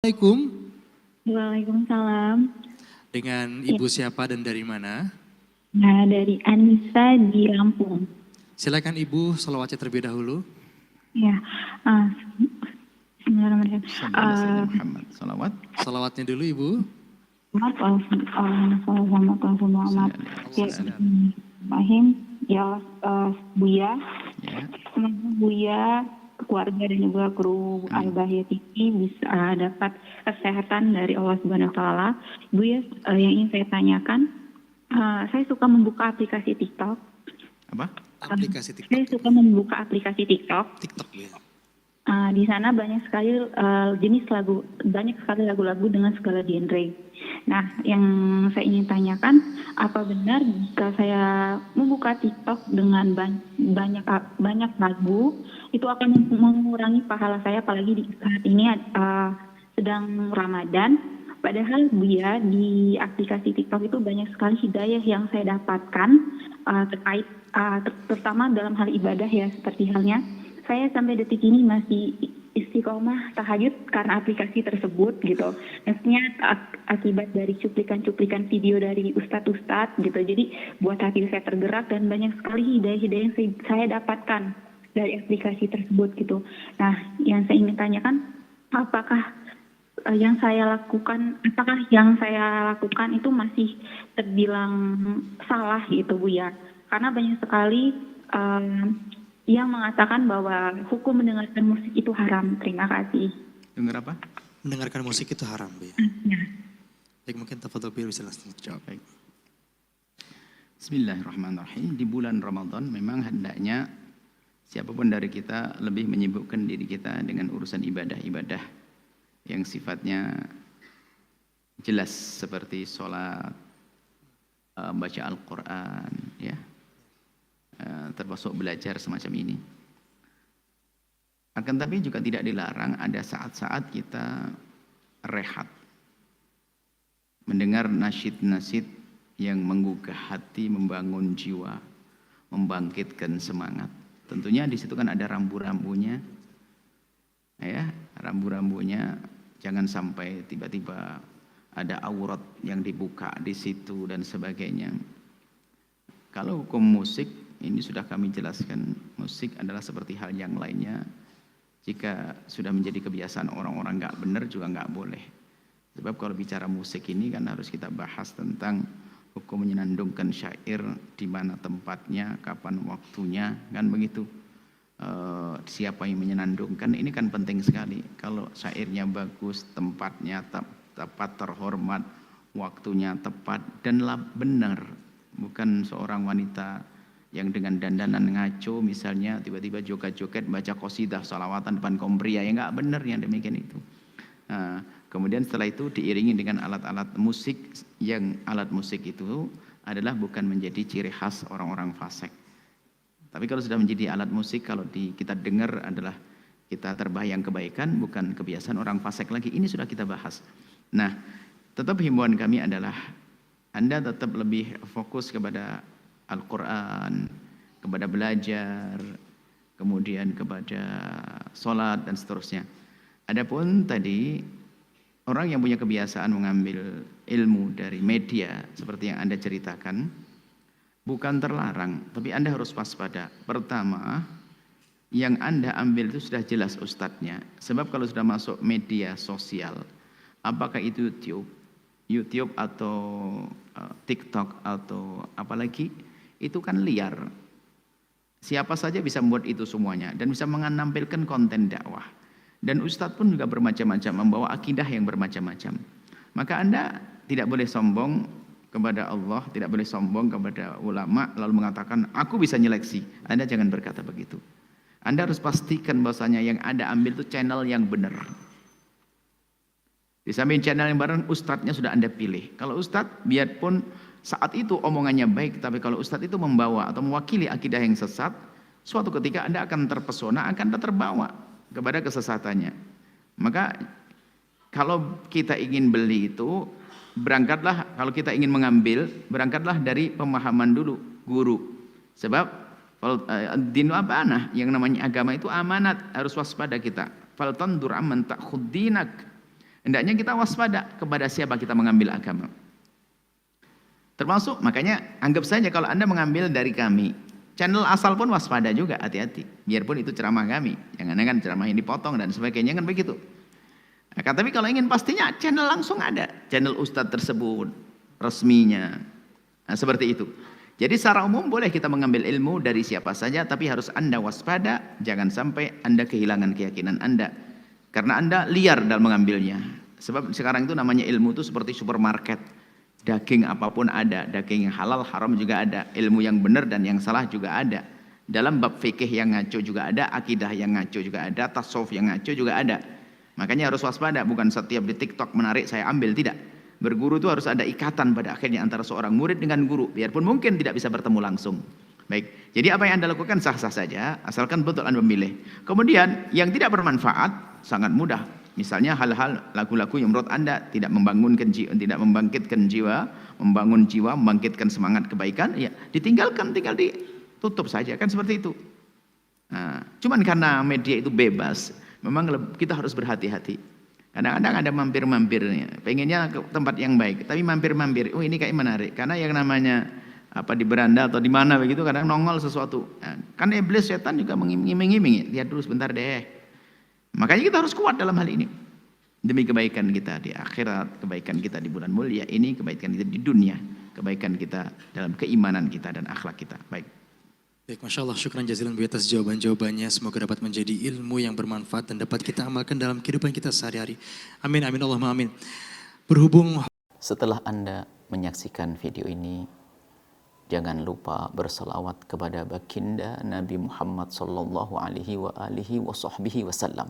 Assalamualaikum. Waalaikumsalam. Dengan Ya. Ibu siapa dan dari mana? Nah, dari Anissa di Lampung. Silakan Ibu salawatnya terlebih dahulu. Ya. Bismillahirrahmanirrahim. Muhammad. Salawat. Salawatnya dulu Ibu. Ya, Buya. Ya. Semoga Buya, keluarga dan juga kru Al-Bahya TV bisa dapat kesehatan dari Allah Subhanahu wa taala. Buya, yang ingin saya tanyakan, saya suka membuka aplikasi TikTok. Apa? Aplikasi TikTok. Saya suka membuka aplikasi TikTok. TikTok ya. Di sana banyak sekali jenis lagu, banyak sekali lagu-lagu dengan segala genre. Nah, yang saya ingin tanyakan, apa benar jika saya membuka TikTok dengan banyak lagu, itu akan mengurangi pahala saya, apalagi di saat ini sedang Ramadan. Padahal Buya, di aplikasi TikTok itu banyak sekali hidayah yang saya dapatkan terkait terutama dalam hal ibadah ya, seperti halnya saya sampai detik ini masih istiqomah tahajud karena aplikasi tersebut gitu. Maksudnya akibat dari cuplikan-cuplikan video dari ustadz-ustadz gitu. Jadi buat hati saya tergerak dan banyak sekali hidayah-hidayah yang saya dapatkan dari aplikasi tersebut gitu. Nah, yang saya ingin tanyakan, apakah yang saya lakukan itu masih terbilang salah gitu Bu ya? Karena banyak sekali yang mengatakan bahwa hukum mendengarkan musik itu haram. Terima kasih. Dengar apa? Mendengarkan musik itu haram Bu ya. Ya. Baik, mungkin tafadhol Bir bisa langsung jawab. Baik. Bismillahirrahmanirrahim. Di bulan Ramadan memang hendaknya siapapun dari kita lebih menyibukkan diri kita dengan urusan ibadah-ibadah yang sifatnya jelas seperti sholat, baca Al-Quran, ya, termasuk belajar semacam ini. Akan tapi juga tidak dilarang ada saat-saat kita rehat, mendengar nasyid-nasyid yang menggugah hati, membangun jiwa, membangkitkan semangat. Tentunya di situ kan ada rambu-rambunya, ya, rambu-rambunya. Jangan sampai tiba-tiba ada aurat yang dibuka di situ dan sebagainya. Kalau hukum musik ini sudah kami jelaskan, musik adalah seperti hal yang lainnya. Jika sudah menjadi kebiasaan orang-orang nggak benar juga nggak boleh. Sebab kalau bicara musik ini kan harus kita bahas tentang hukum menyenandungkan syair, di mana tempatnya, kapan waktunya, kan begitu. Siapa yang menyenandungkan ini kan penting sekali. Kalau syairnya bagus, tempatnya tepat, terhormat, waktunya tepat dan benar, bukan seorang wanita yang dengan dandanan ngaco misalnya tiba-tiba joget-joget baca qasidah salawatan depan kaum pria, ya nggak benar yang demikian itu. Kemudian setelah itu diiringi dengan alat-alat musik, yang alat musik itu adalah bukan menjadi ciri khas orang-orang fasik. Tapi kalau sudah menjadi alat musik, kalau kita dengar adalah kita terbayang kebaikan, bukan kebiasaan orang fasik lagi. Ini sudah kita bahas. Nah, tetap himbauan kami adalah Anda tetap lebih fokus kepada Al-Quran, kepada belajar, kemudian kepada sholat dan seterusnya. Adapun tadi orang yang punya kebiasaan mengambil ilmu dari media seperti yang Anda ceritakan, bukan terlarang, tapi Anda harus waspada. Pertama, yang Anda ambil itu sudah jelas ustadznya. Sebab kalau sudah masuk media sosial, apakah itu YouTube atau TikTok atau apalagi, itu kan liar. Siapa saja bisa membuat itu semuanya dan bisa menampilkan konten dakwah. Dan ustadz pun juga bermacam-macam, membawa akidah yang bermacam-macam. Maka Anda tidak boleh sombong kepada Allah, tidak boleh sombong kepada ulama lalu mengatakan aku bisa nyeleksi. Anda jangan berkata begitu. Anda harus pastikan bahwasanya yang Anda ambil itu channel yang benar. Di samping channel yang benar, ustadznya sudah Anda pilih. Kalau ustadz biarpun saat itu omongannya baik, tapi kalau ustadz itu membawa atau mewakili akidah yang sesat, suatu ketika Anda akan terpesona, akan terbawa kepada kesesatannya. Maka kalau kita ingin beli itu, berangkatlah, kalau kita ingin mengambil, berangkatlah dari pemahaman dulu, guru. Sebab dinu amanah, yang namanya agama itu amanat, harus waspada kita. Faltandur amman ta'khud dinak. Hendaknya kita waspada kepada siapa kita mengambil agama. Termasuk, makanya anggap saja kalau Anda mengambil dari kami, channel asal pun waspada juga, hati-hati. Biarpun itu ceramah kami, jangan-jangan ceramah yang dipotong dan sebagainya, kan begitu. Nah, tapi kalau ingin pastinya, channel langsung ada. Channel Ustadz tersebut, resminya. Nah, seperti itu. Jadi secara umum boleh kita mengambil ilmu dari siapa saja, tapi harus Anda waspada, jangan sampai Anda kehilangan keyakinan Anda. Karena Anda liar dalam mengambilnya. Sebab sekarang itu namanya ilmu itu seperti supermarket. Daging apapun ada, daging yang halal, haram juga ada. Ilmu yang benar dan yang salah juga ada. Dalam bab fikih yang ngaco juga ada, akidah yang ngaco juga ada, tasawuf yang ngaco juga ada. Makanya harus waspada, bukan setiap di TikTok menarik saya ambil, tidak. Berguru itu harus ada ikatan pada akhirnya antara seorang murid dengan guru, biarpun mungkin tidak bisa bertemu langsung. Baik, jadi apa yang Anda lakukan sah-sah saja, asalkan betul Anda memilih. Kemudian yang tidak bermanfaat sangat mudah. Misalnya hal-hal lagu-lagu yang menurut Anda tidak membangkitkan jiwa, membangun jiwa, membangkitkan semangat kebaikan, ya ditinggalkan, tinggal ditutup saja, kan seperti itu. Nah, cuman karena media itu bebas, memang kita harus berhati-hati. Kadang-kadang ada mampir-mampirnya, pengennya ke tempat yang baik, tapi mampir-mampir, oh ini kayak menarik, karena yang namanya apa di beranda atau di mana begitu kadang nongol sesuatu. Nah, kan iblis setan juga mengiming-iming, lihat dulu sebentar deh. Makanya kita harus kuat dalam hal ini. Demi kebaikan kita di akhirat, kebaikan kita di bulan mulia ini, kebaikan kita di dunia, kebaikan kita dalam keimanan kita dan akhlak kita. Baik. Baik, Masya Allah, syukran jazilan Bu atas jawaban-jawabannya. Semoga dapat menjadi ilmu yang bermanfaat dan dapat kita amalkan dalam kehidupan kita sehari-hari. Amin, amin, Allahumma amin. Berhubung Setelah Anda menyaksikan video ini, jangan lupa berselawat kepada baginda Nabi Muhammad sallallahu alaihi wa alihi wasallam.